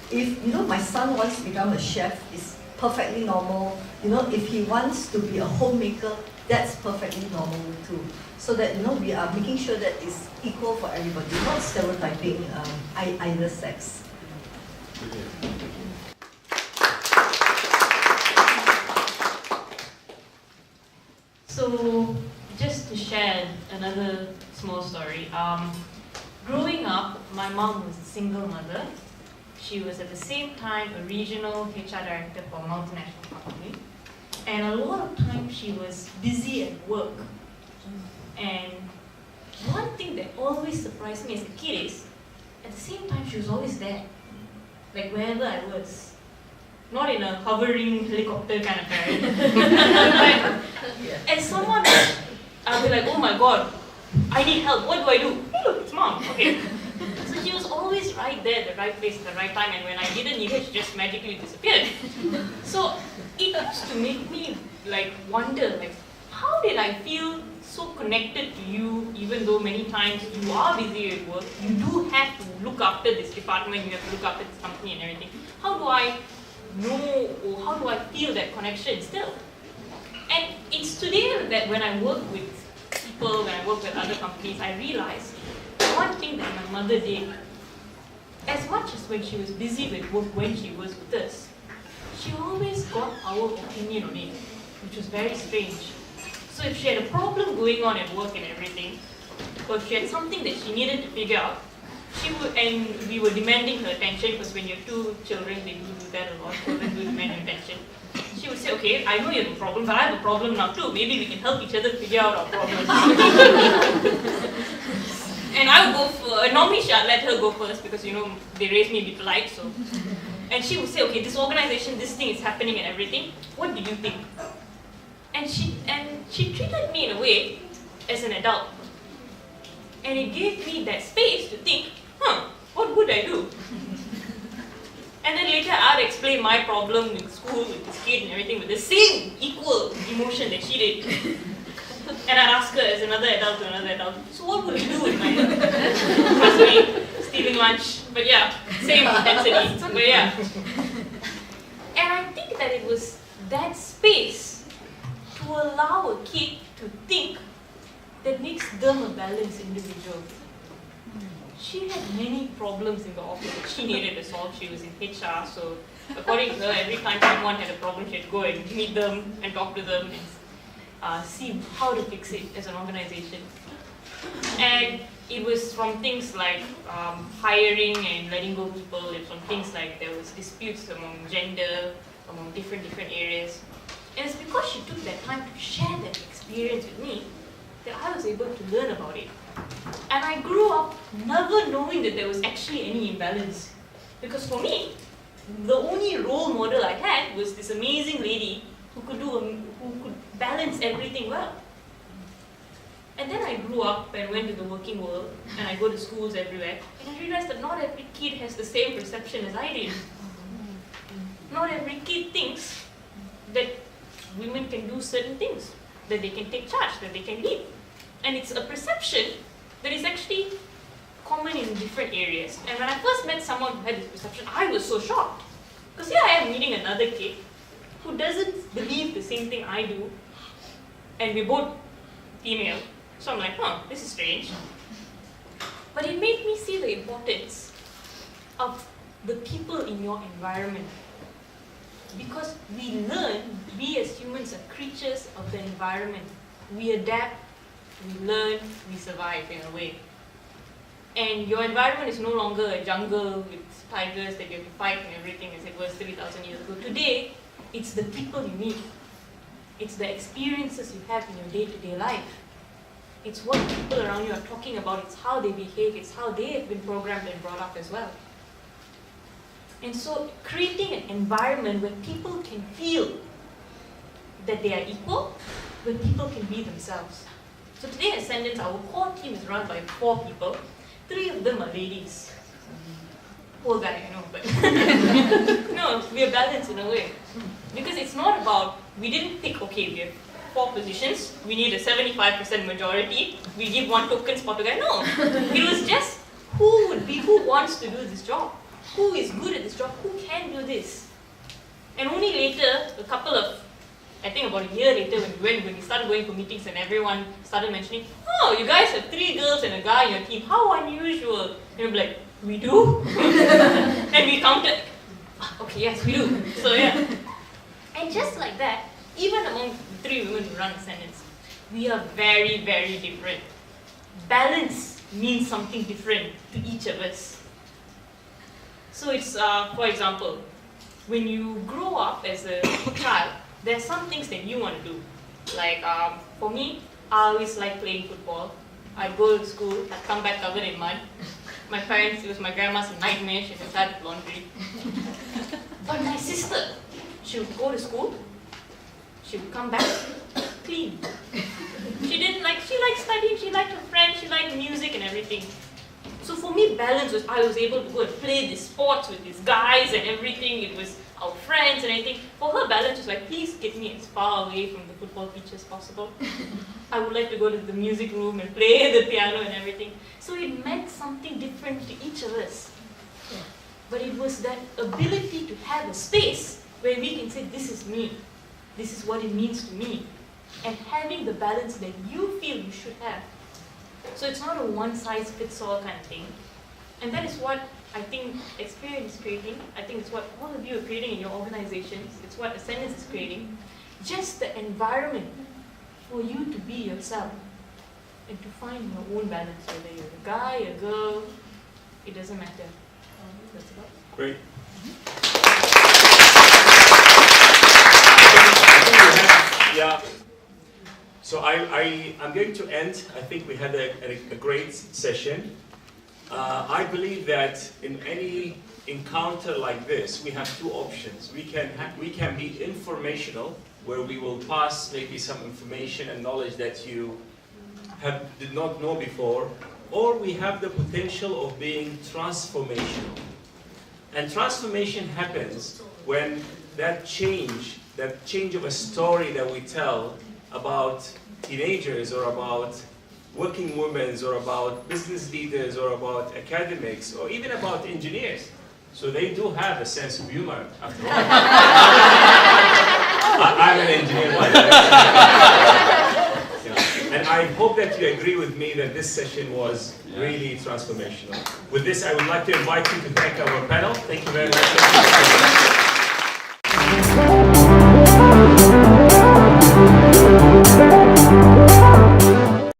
if my son wants to become a chef, it's perfectly normal. If he wants to be a homemaker, that's perfectly normal too. So that we are making sure that it's equal for everybody, not stereotyping either sex. So, just to share another small story. Growing up, my mom was a single mother. She was at the same time a regional HR director for a multinational company. And a lot of times she was busy at work. And one thing that always surprised me as a kid is, at the same time she was always there. Like wherever I was. Not in a hovering helicopter kind of parent. As someone, I'll be like, oh my god, I need help, what do I do? Hey look, it's mom, okay. So she was always right there at the right place at the right time, and when I didn't need her, she just magically disappeared. So it used to make me like wonder, like, how did I feel so connected to you, even though many times you are busy at work, you do have to look after this department, you have to look after this company and everything. How do I know, or how do I feel that connection still? And it's today that when I work with people, when I work with other companies, I realize one thing that my mother did, as much as when she was busy with work, when she was with us, she always got our opinion on it, which was very strange. So if she had a problem going on at work and everything, or if she had something that she needed to figure out, she would, and we were demanding her attention, because when you have 2 children, they do that a lot, children do demand your attention. She would say, okay, I know you have a problem, but I have a problem now too. Maybe we can help each other figure out our problems. And I would go for, normally I'd let her go first, because you know, they raised me to be polite, so. And she would say, okay, this organization, this thing is happening and everything, what do you think? And she treated me in a way as an adult. And it gave me that space to think, what would I do? And then later I'd explain my problem in school with this kid and everything with the same equal emotion that she did. And I'd ask her as another adult to another adult, so what would you do with my trust me, stealing lunch, but yeah, same intensity, but yeah. And I think that it was that space to allow a kid to think that makes them a balanced individual. She had many problems in the office that she needed to solve. She was in HR, so according to her, every time someone had a problem, she'd go and meet them and talk to them and see how to fix it as an organization. And it was from things like hiring and letting go people, and from things like there was disputes among gender, among different areas. And it's because she took that time to share that experience with me that I was able to learn about it. And I grew up never knowing that there was actually any imbalance. Because for me, the only role model I had was this amazing lady who could balance everything well. And then I grew up and went to the working world, and I go to schools everywhere, and I realized that not every kid has the same perception as I did. Not every kid thinks that women can do certain things, that they can take charge, that they can lead. And it's a perception that is actually common in different areas. And when I first met someone who had this perception, I was so shocked. Because here I am meeting another kid who doesn't believe the same thing I do, and we're both female. So I'm like, this is strange. But it made me see the importance of the people in your environment. Because we learn, we as humans are creatures of the environment. We adapt, we learn, we survive in a way. And your environment is no longer a jungle with tigers that you have to fight and everything as it was 3,000 years ago. Today, it's the people you meet. It's the experiences you have in your day-to-day life. It's what people around you are talking about. It's how they behave. It's how they have been programmed and brought up as well. And so creating an environment where people can feel that they are equal, where people can be themselves. So today at Ascendance, our core team is run by 4 people. 3 of them are ladies. Poor guy, I know, but no, we are balanced in a way. Because it's not about, we didn't pick, okay, we have 4 positions, we need a 75% majority, we give 1 token spot to guy. No, it was just who wants to do this job? Who is good at this job? Who can do this? And only later, I think about a year later, when we started going for meetings and everyone started mentioning, oh, you guys have 3 girls and a guy in your team, how unusual. And we'd be like, we do? And we counted, okay, yes, we do. So yeah. And just like that, even among the 3 women who run Ascendance, we are very, very different. Balance means something different to each of us. So it's, for example, when you grow up as a child, There's some things that you want to do. Like for me, I always like playing football. I'd go to school, I'd come back covered in mud. My parents, it was my grandma's nightmare, she would start laundry. But my sister, she would go to school, she would come back clean. She liked studying, she liked her friends, she liked music and everything. So for me, balance was I was able to go and play these sports with these guys and everything. It was our friends and everything. For her, balance was like, please get me as far away from the football pitch as possible. I would like to go to the music room and play the piano and everything. So it meant something different to each of us. But it was that ability to have a space where we can say, this is me. This is what it means to me. And having the balance that you feel you should have. So it's not a one-size-fits-all kind of thing. And that is what I think Experian is creating. I think it's what all of you are creating in your organizations. It's what Ascendance is creating. Just the environment for you to be yourself and to find your own balance, whether you're a guy, a girl, it doesn't matter. That's about it. Great. Yeah. So I'm going to end. I think we had a great session. I believe that in any encounter like this, we have two options. We can be informational, where we will pass maybe some information and knowledge that you did not know before, or we have the potential of being transformational. And transformation happens when that change of a story that we tell about teenagers or about working women or about business leaders or about academics or even about engineers. So they do have a sense of humor after all. I'm an engineer, by the way. Yeah. And I hope that you agree with me that this session was really transformational. With this, I would like to invite you to thank our panel. Thank you very much.